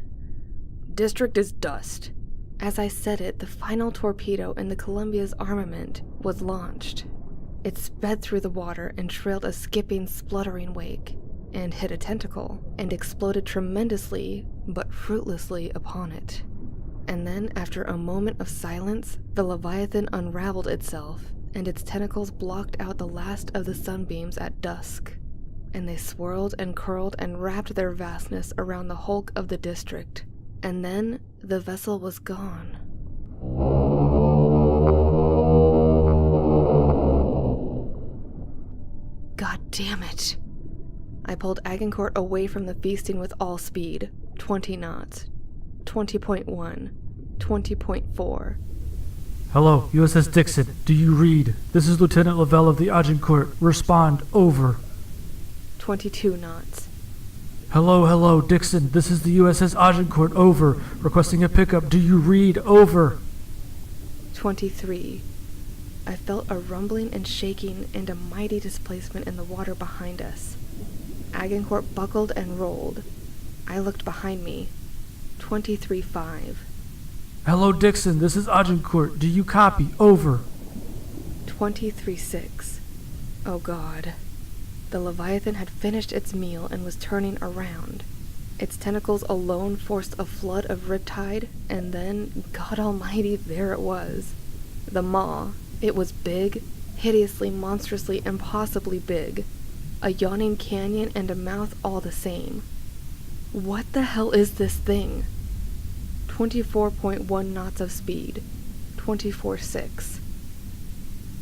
"District is dust." As I said it, the final torpedo in the Columbia's armament was launched. It sped through the water and trailed a skipping, spluttering wake, and hit a tentacle, and exploded tremendously, but fruitlessly upon it. And then, after a moment of silence, the Leviathan unraveled itself, and its tentacles blocked out the last of the sunbeams at dusk. And they swirled and curled and wrapped their vastness around the hulk of the district. And then, the vessel was gone. God damn it. I pulled Agincourt away from the feasting with all speed. 20 knots. 20.1. 20.4. Hello, USS Dixon. Do you read? This is Lieutenant Lavelle of the Agincourt. Respond. Over. 22 knots. Hello, Dixon. This is the USS Agincourt. Over. Requesting a pickup. Do you read? Over. 23. I felt a rumbling and shaking and a mighty displacement in the water behind us. Agincourt buckled and rolled. I looked behind me. 23.5. Hello, Dixon. This is Agincourt. Do you copy? Over. 23.6. Oh God. The Leviathan had finished its meal and was turning around. Its tentacles alone forced a flood of riptide, and then, God Almighty, there it was. The maw. It was big, hideously, monstrously, impossibly big. A yawning canyon and a mouth all the same. What the hell is this thing? 24.1 knots of speed. 24.6.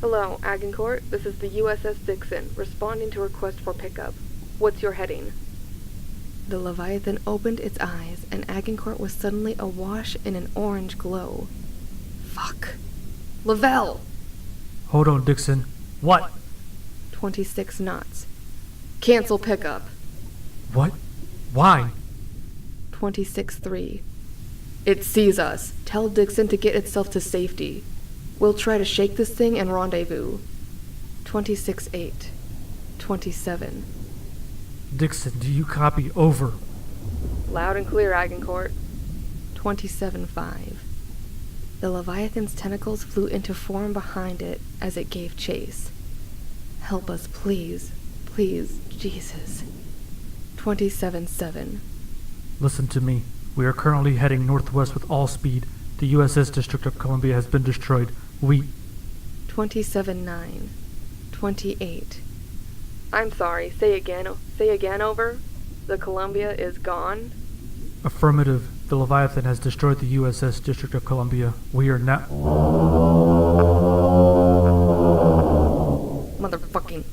Hello, Agincourt. This is the USS Dixon, responding to request for pickup. What's your heading? The Leviathan opened its eyes, and Agincourt was suddenly awash in an orange glow. Fuck. Lavelle! Hold on, Dixon. What? 26 knots. Cancel pickup. What? Why? 26.3. It sees us. Tell Dixon to get itself to safety. We'll try to shake this thing and rendezvous. 26.8. 27. Dixon, do you copy? Over. Loud and clear, Agincourt. 27.5. The Leviathan's tentacles flew into form behind it as it gave chase. Help us, please. Please, Jesus. 27.7. Listen to me. We are currently heading northwest with all speed. The USS District of Columbia has been destroyed. We... 27.9. 28. I'm sorry, say again, over? The Columbia is gone? Affirmative. The Leviathan has destroyed the USS District of Columbia. We are now... Motherfucking...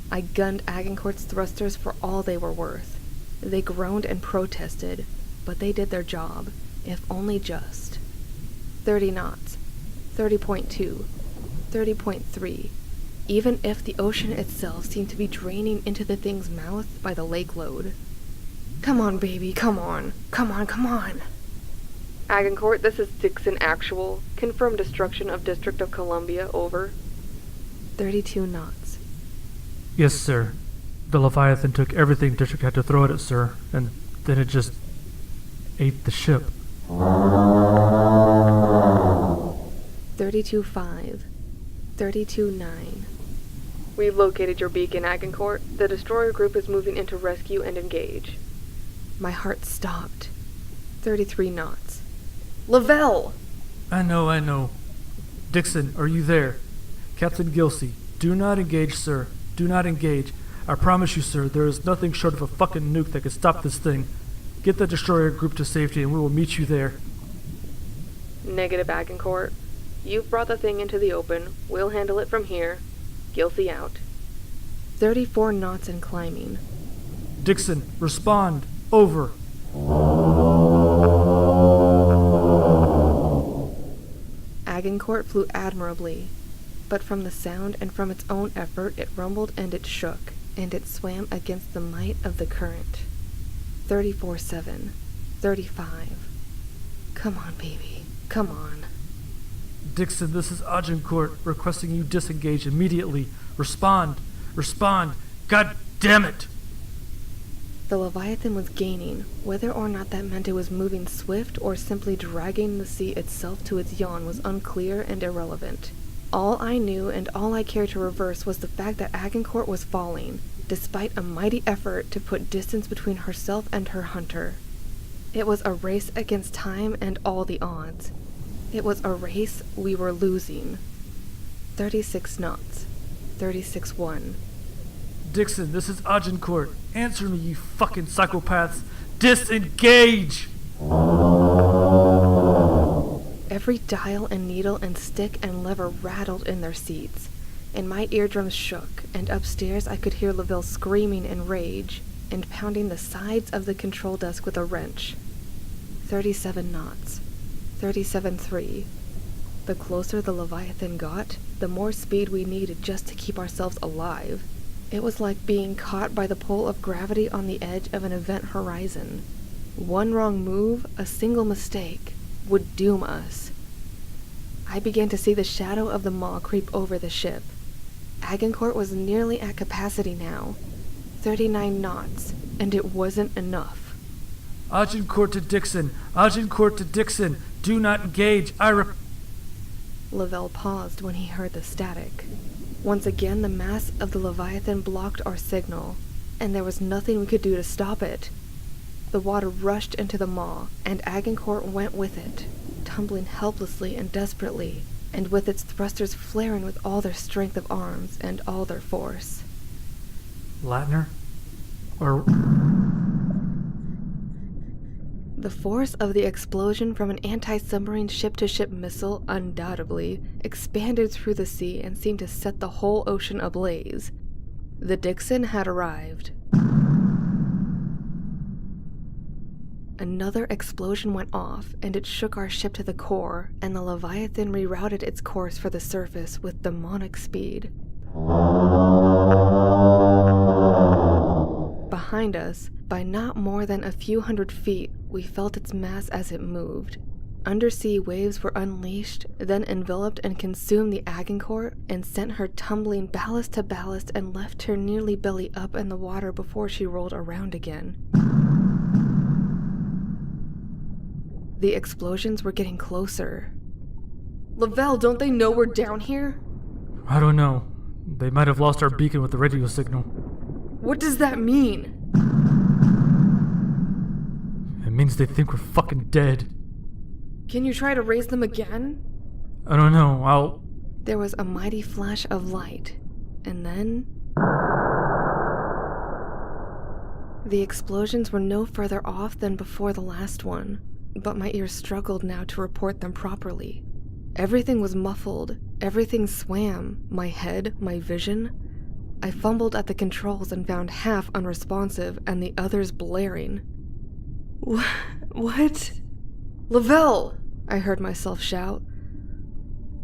I gunned Agincourt's thrusters for all they were worth. They groaned and protested, but they did their job, if only just. 30 knots. 30.2, 30.3. Even if the ocean itself seemed to be draining into the thing's mouth by the lake load. Come on, baby, come on. Come on, come on. Agincourt, this is Dixon Actual. Confirmed destruction of District of Columbia, over. 32 knots. Yes, sir. The Leviathan took everything District had to throw at it, sir, and then it just ate the ship. 32.5, 32.9. We've located your beacon, Agincourt. The destroyer group is moving into rescue and engage. My heart stopped. 33 knots. Lavelle! I know. Dixon, are you there? Captain Gilsey, do not engage, sir. Do not engage. I promise you, sir, there is nothing short of a fucking nuke that can stop this thing. Get the destroyer group to safety and we will meet you there. Negative, Agincourt. You've brought the thing into the open. We'll handle it from here. Gilsey out. 34 knots and climbing. Dixon, respond. Over. Agincourt flew admirably, but from the sound and from its own effort it rumbled and it shook, and it swam against the might of the current. 34.7, 35. Come on, baby, come on. Dixon, this is Agincourt requesting you disengage immediately. Respond. God damn it! The Leviathan was gaining, whether or not that meant it was moving swift or simply dragging the sea itself to its yawn was unclear and irrelevant. All I knew and all I cared to reverse was the fact that Agincourt was falling, despite a mighty effort to put distance between herself and her hunter. It was a race against time and all the odds. It was a race we were losing. 36 knots. 36.1. Dixon, this is Agincourt. Answer me, you fucking psychopaths. Disengage! Every dial and needle and stick and lever rattled in their seats, and my eardrums shook, and upstairs I could hear Lavelle screaming in rage and pounding the sides of the control desk with a wrench. 37 knots. 37.3. The closer the Leviathan got, the more speed we needed just to keep ourselves alive. It was like being caught by the pull of gravity on the edge of an event horizon. One wrong move, a single mistake, would doom us. I began to see the shadow of the maw creep over the ship. Agincourt was nearly at capacity now. 39 knots, and it wasn't enough. Agincourt to Dixon! Agincourt to Dixon! Do not engage! Lavelle paused when he heard the static. Once again, the mass of the Leviathan blocked our signal, and there was nothing we could do to stop it. The water rushed into the maw, and Agincourt went with it, tumbling helplessly and desperately, and with its thrusters flaring with all their strength of arms and all their force. Latner? Or... The force of the explosion from an anti-submarine ship-to-ship missile undoubtedly expanded through the sea and seemed to set the whole ocean ablaze. The Dixon had arrived. Another explosion went off, and it shook our ship to the core, and the Leviathan rerouted its course for the surface with demonic speed. Behind us, by not more than a few hundred feet, we felt its mass as it moved. Undersea waves were unleashed, then enveloped and consumed the Agincourt and sent her tumbling ballast to ballast and left her nearly belly up in the water before she rolled around again. The explosions were getting closer. Lavelle, don't they know we're down here? I don't know. They might have lost our beacon with the radio signal. What does that mean? It means they think we're fucking dead. Can you try to raise them again? I don't know, There was a mighty flash of light, and then... The explosions were no further off than before the last one, but my ears struggled now to report them properly. Everything was muffled, everything swam, my head, my vision. I fumbled at the controls and found half unresponsive and the others blaring. What? Lavelle! I heard myself shout.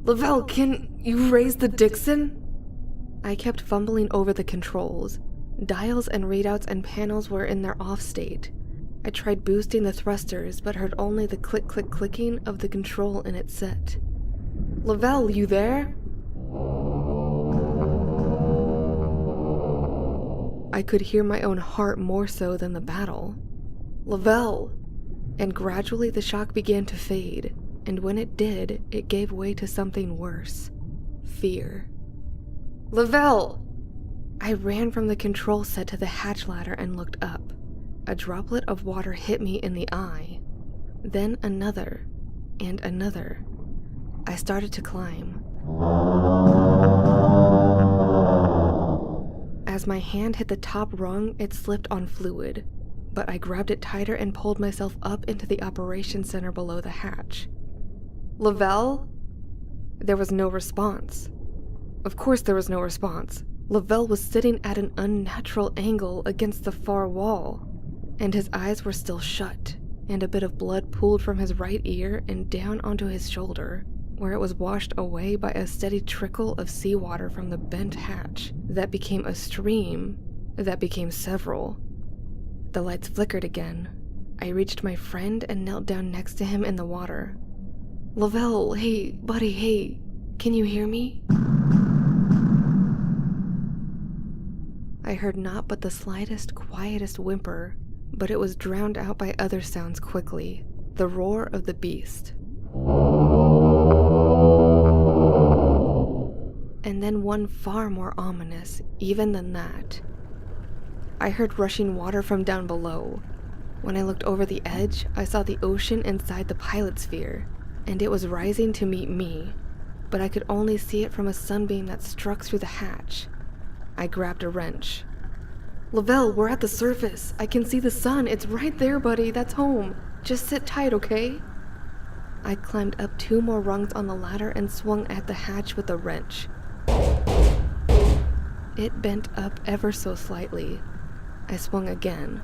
Lavelle, can you raise the Dixon? I kept fumbling over the controls. Dials and readouts and panels were in their off state. I tried boosting the thrusters, but heard only the click-click-clicking of the control in its set. Lavelle, you there? I could hear my own heart more so than the battle. Lavelle! And gradually the shock began to fade, and when it did, it gave way to something worse. Fear. Lavelle! I ran from the control set to the hatch ladder and looked up. A droplet of water hit me in the eye. Then another, and another. I started to climb. As my hand hit the top rung, it slipped on fluid, but I grabbed it tighter and pulled myself up into the operations center below the hatch. Lavelle? There was no response. Of course there was no response. Lavelle was sitting at an unnatural angle against the far wall, and his eyes were still shut, and a bit of blood pooled from his right ear and down onto his shoulder, where it was washed away by a steady trickle of seawater from the bent hatch that became a stream that became several. The lights flickered again. I reached my friend and knelt down next to him in the water. Lavelle, hey, buddy, hey, can you hear me? I heard naught but the slightest, quietest whimper, but it was drowned out by other sounds quickly, the roar of the beast. And then one far more ominous, even than that. I heard rushing water from down below. When I looked over the edge, I saw the ocean inside the pilot sphere, and it was rising to meet me, but I could only see it from a sunbeam that struck through the hatch. I grabbed a wrench. Lavelle, we're at the surface. I can see the sun. It's right there, buddy. That's home. Just sit tight, okay? I climbed up 2 more rungs on the ladder and swung at the hatch with a wrench. It bent up ever so slightly. I swung again.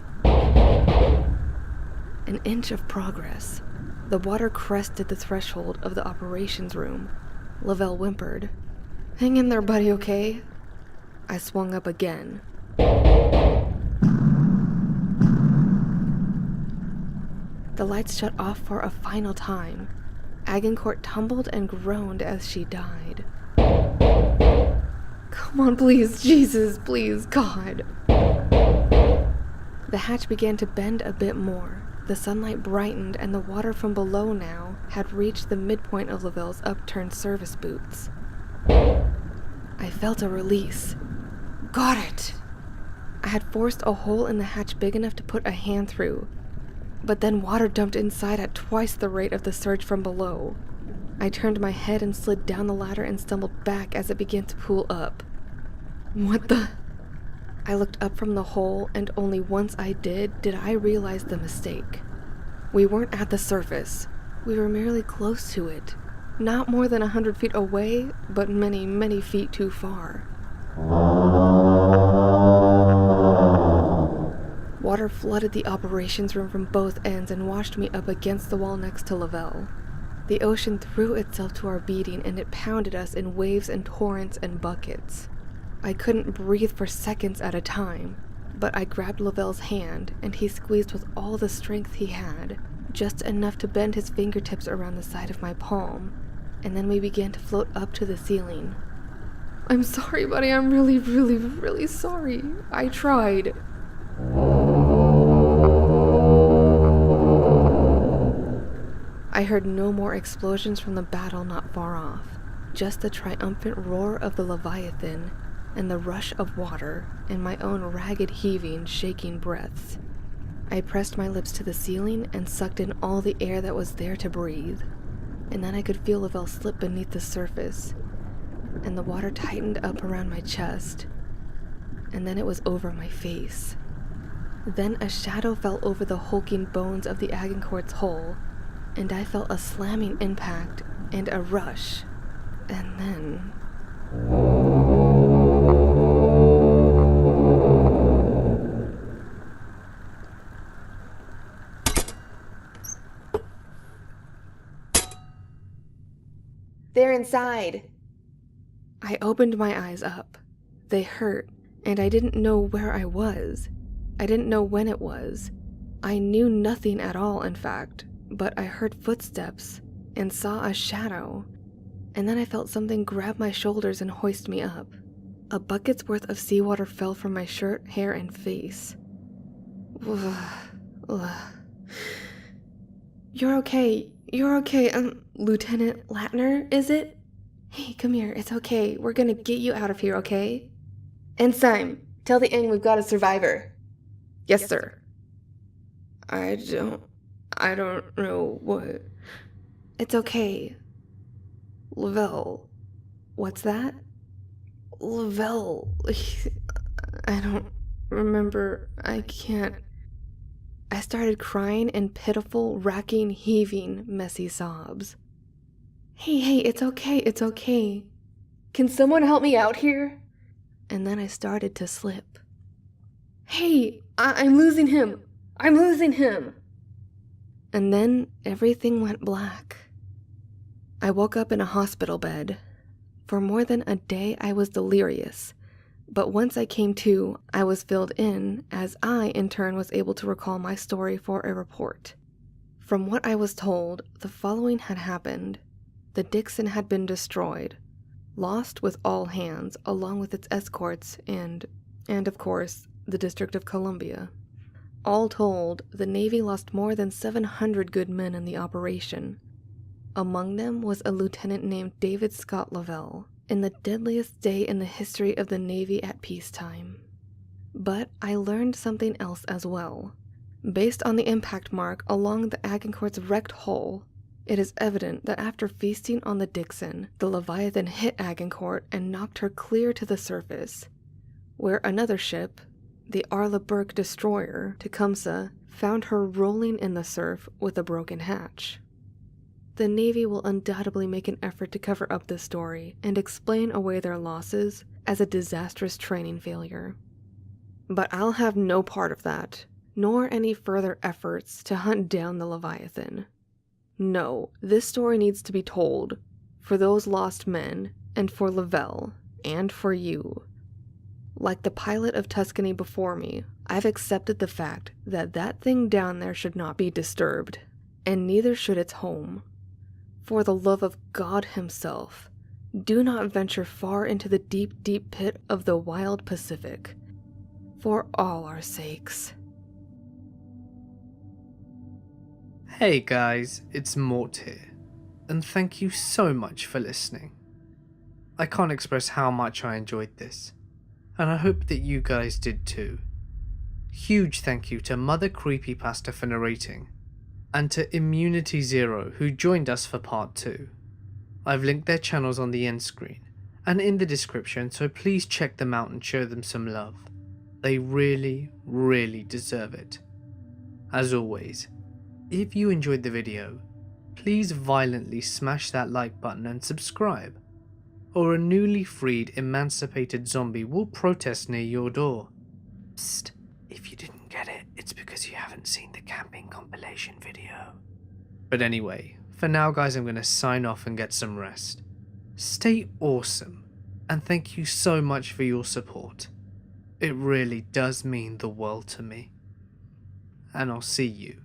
An inch of progress. The water crested the threshold of the operations room. Lavelle whimpered. Hang in there, buddy, okay? I swung up again. The lights shut off for a final time. Agincourt tumbled and groaned as she died. Come on, please, Jesus, please, God. The hatch began to bend a bit more. The sunlight brightened, and the water from below now had reached the midpoint of Lavelle's upturned service boots. I felt a release. Got it! I had forced a hole in the hatch big enough to put a hand through, but then water dumped inside at twice the rate of the surge from below. I turned my head and slid down the ladder and stumbled back as it began to pool up. What the? I looked up from the hole, and only once I did I realize the mistake. We weren't at the surface. We were merely close to it. Not more than 100 feet away, but many, many feet too far. Water flooded the operations room from both ends and washed me up against the wall next to Lavelle. The ocean threw itself to our beating, and it pounded us in waves and torrents and buckets. I couldn't breathe for seconds at a time, but I grabbed Lavelle's hand, and he squeezed with all the strength he had, just enough to bend his fingertips around the side of my palm, and then we began to float up to the ceiling. I'm sorry, buddy. I'm really, really, really sorry. I tried. I heard no more explosions from the battle not far off, just the triumphant roar of the Leviathan and the rush of water and my own ragged heaving, shaking breaths. I pressed my lips to the ceiling and sucked in all the air that was there to breathe, and then I could feel Lavelle slip beneath the surface, and the water tightened up around my chest, and then it was over my face. Then a shadow fell over the hulking bones of the Agincourt's hull, and I felt a slamming impact and a rush, and then... They're in inside. I opened my eyes up. They hurt, and I didn't know where I was. I didn't know when it was. I knew nothing at all, in fact, but I heard footsteps and saw a shadow, and then I felt something grab my shoulders and hoist me up. A bucket's worth of seawater fell from my shirt, hair, and face. You're okay. You're okay. Lieutenant Latner, is it? Hey, come here. It's okay. We're gonna get you out of here, okay? Ensign, tell the Eng we've got a survivor. Yes, sir. I don't know what. It's okay. Lavelle. What's that? Lavelle. I don't remember. I can't. I started crying in pitiful, racking, heaving, messy sobs. Hey, it's okay, it's okay. Can someone help me out here? And then I started to slip. Hey, I'm losing him. I'm losing him. And then everything went black. I woke up in a hospital bed. For more than a day, I was delirious. But once I came to, I was filled in, as I, in turn, was able to recall my story for a report. From what I was told, the following had happened. The Dixon had been destroyed, lost with all hands, along with its escorts and of course, the District of Columbia. All told, the Navy lost more than 700 good men in the operation. Among them was a lieutenant named David Scott Lavelle, in the deadliest day in the history of the Navy at peacetime. But I learned something else as well. Based on the impact mark along the Agincourt's wrecked hull, it is evident that after feasting on the Dixon, the Leviathan hit Agincourt and knocked her clear to the surface, where another ship, the Arleigh Burke destroyer, Tecumseh, found her rolling in the surf with a broken hatch. The Navy will undoubtedly make an effort to cover up this story and explain away their losses as a disastrous training failure. But I'll have no part of that, nor any further efforts to hunt down the Leviathan. No, this story needs to be told, for those lost men, and for Lavelle, and for you. Like the pilot of Tuscany before me, I've accepted the fact that that thing down there should not be disturbed, and neither should its home. For the love of God himself, do not venture far into the deep, deep pit of the wild Pacific, for all our sakes. Hey guys, it's Mort here, and thank you so much for listening. I can't express how much I enjoyed this, and I hope that you guys did too. Huge thank you to Mother Creepypasta for narrating, and to Immunity Zero who joined us for part 2. I've linked their channels on the end screen and in the description, so please check them out and show them some love. They really, really deserve it. As always, if you enjoyed the video, please violently smash that like button and subscribe, or a newly freed emancipated zombie will protest near your door. Psst, if you didn't get it, it's because you haven't seen the camping compilation video. But anyway, for now guys, I'm going to sign off and get some rest. Stay awesome, and thank you so much for your support. It really does mean the world to me. And I'll see you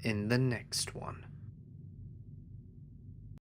in the next one.